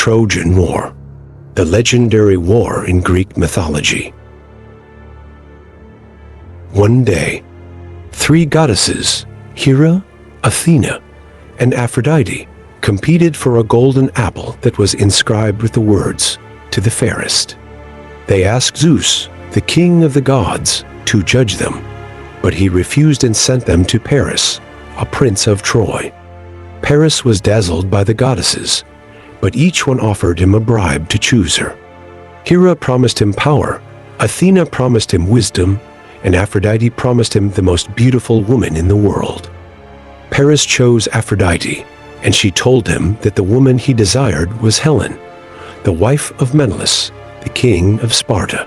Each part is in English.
Trojan War, the legendary war in Greek mythology. One day, three goddesses, Hera, Athena, and Aphrodite, competed for a golden apple that was inscribed with the words, "To the fairest." They asked Zeus, the king of the gods, to judge them, but he refused and sent them to Paris, a prince of Troy. Paris was dazzled by the goddesses, but each one offered him a bribe to choose her. Hera promised him power, Athena promised him wisdom, and Aphrodite promised him the most beautiful woman in the world. Paris chose Aphrodite, and she told him that the woman he desired was Helen, the wife of Menelaus, the king of Sparta.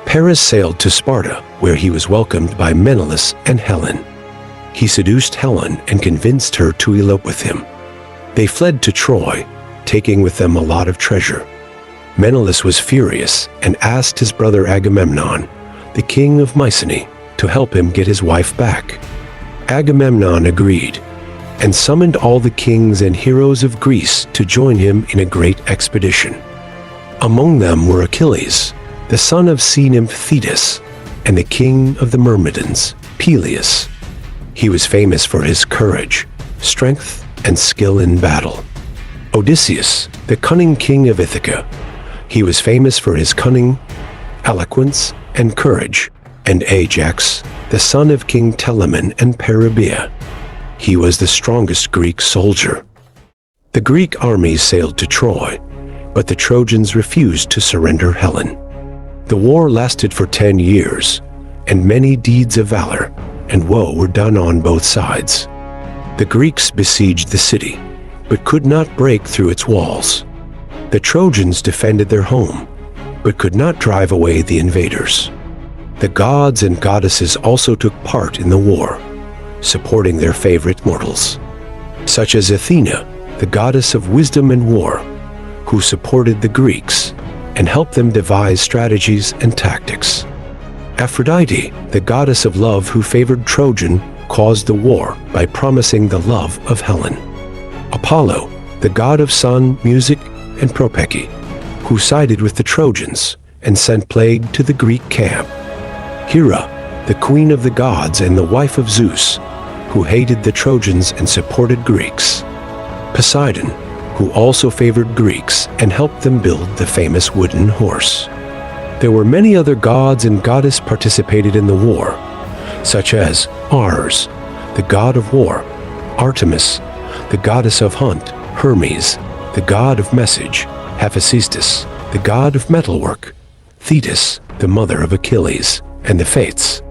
Paris sailed to Sparta, where he was welcomed by Menelaus and Helen. He seduced Helen and convinced her to elope with him. They fled to Troy, taking with them a lot of treasure. Menelaus was furious and asked his brother Agamemnon, the king of Mycenae, to help him get his wife back. Agamemnon agreed, and summoned all the kings and heroes of Greece to join him in a great expedition. Among them were Achilles, the son of sea nymph Thetis, and the king of the Myrmidons, Peleus. He was famous for his courage, strength, and skill in battle. Odysseus, the cunning king of Ithaca. He was famous for his cunning, eloquence, and courage. And Ajax, the son of King Telamon and Peribea. He was the strongest Greek soldier. The Greek armies sailed to Troy, but the Trojans refused to surrender Helen. The war lasted for 10 years, and many deeds of valor and woe were done on both sides. The Greeks besieged the city, but could not break through its walls. The Trojans defended their home, but could not drive away the invaders. The gods and goddesses also took part in the war, supporting their favorite mortals, such as Athena, the goddess of wisdom and war, who supported the Greeks and helped them devise strategies and tactics. Aphrodite, the goddess of love who favored Trojan, caused the war by promising the love of Helen. Apollo, the god of sun, music, and prophecy, who sided with the Trojans and sent plague to the Greek camp. Hera, the queen of the gods and the wife of Zeus, who hated the Trojans and supported Greeks. Poseidon, who also favored Greeks and helped them build the famous wooden horse. There were many other gods and goddesses participated in the war, such as Mars, the god of war, Artemis, the goddess of hunt, Hermes, the god of message, Hephaestus, the god of metalwork, Thetis, the mother of Achilles, and the Fates.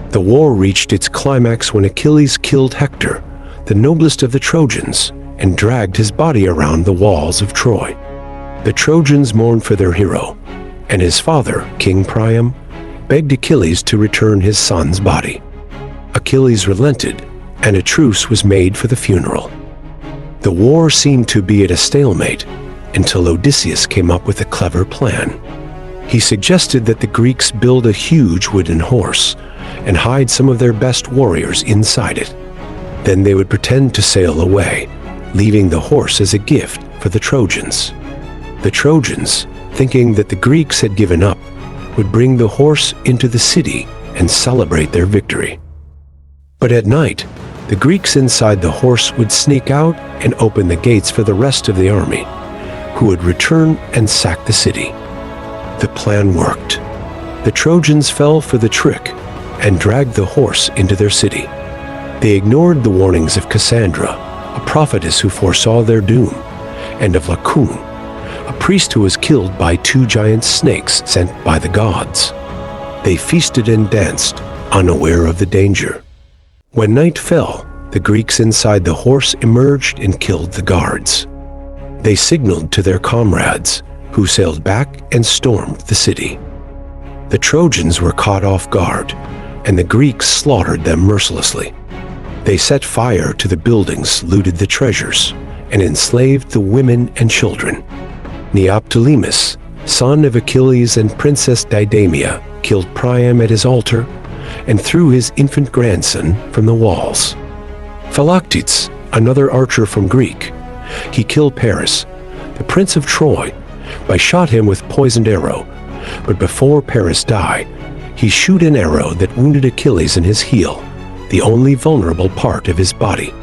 The war reached its climax when Achilles killed Hector, the noblest of the Trojans, and dragged his body around the walls of Troy. The Trojans mourned for their hero, and his father, King Priam, begged Achilles to return his son's body. Achilles relented, and a truce was made for the funeral. The war seemed to be at a stalemate until Odysseus came up with a clever plan. He suggested that the Greeks build a huge wooden horse and hide some of their best warriors inside it. Then they would pretend to sail away, leaving the horse as a gift for the Trojans. The Trojans, thinking that the Greeks had given up, would bring the horse into the city and celebrate their victory. But at night, the Greeks inside the horse would sneak out and open the gates for the rest of the army, who would return and sack the city. The plan worked. The Trojans fell for the trick and dragged the horse into their city. They ignored the warnings of Cassandra, a prophetess who foresaw their doom, and of Laocoon, a priest who was killed by 2 giant snakes sent by the gods. They feasted and danced, unaware of the danger. When night fell, the Greeks inside the horse emerged and killed the guards. They signaled to their comrades, who sailed back and stormed the city. The Trojans were caught off guard, and the Greeks slaughtered them mercilessly. They set fire to the buildings, looted the treasures, and enslaved the women and children. Neoptolemus, son of Achilles and Princess Didymia, killed Priam at his altar and threw his infant grandson from the walls. Philoctetes, another archer from Greek, he killed Paris, the prince of Troy, by shot him with poisoned arrow. But before Paris die, he shoot an arrow that wounded Achilles in his heel, the only vulnerable part of his body.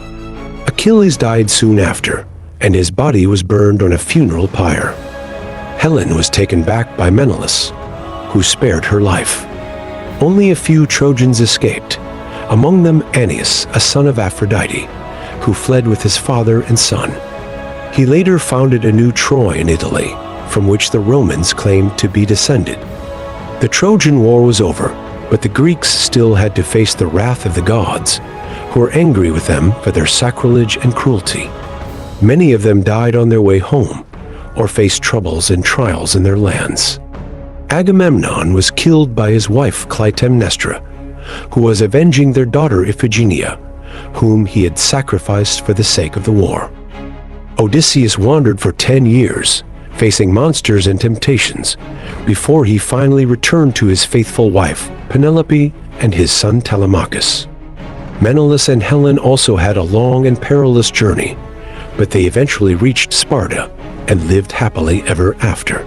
Achilles died soon after, and his body was burned on a funeral pyre. Helen was taken back by Menelaus, who spared her life. Only a few Trojans escaped, among them Aeneas, a son of Aphrodite, who fled with his father and son. He later founded a new Troy in Italy, from which the Romans claimed to be descended. The Trojan War was over, but the Greeks still had to face the wrath of the gods, who were angry with them for their sacrilege and cruelty. Many of them died on their way home, or faced troubles and trials in their lands. Agamemnon was killed by his wife Clytemnestra, who was avenging their daughter Iphigenia, whom he had sacrificed for the sake of the war. Odysseus wandered for 10 years, facing monsters and temptations, before he finally returned to his faithful wife, Penelope, and his son Telemachus. Menelaus and Helen also had a long and perilous journey, but they eventually reached Sparta and lived happily ever after.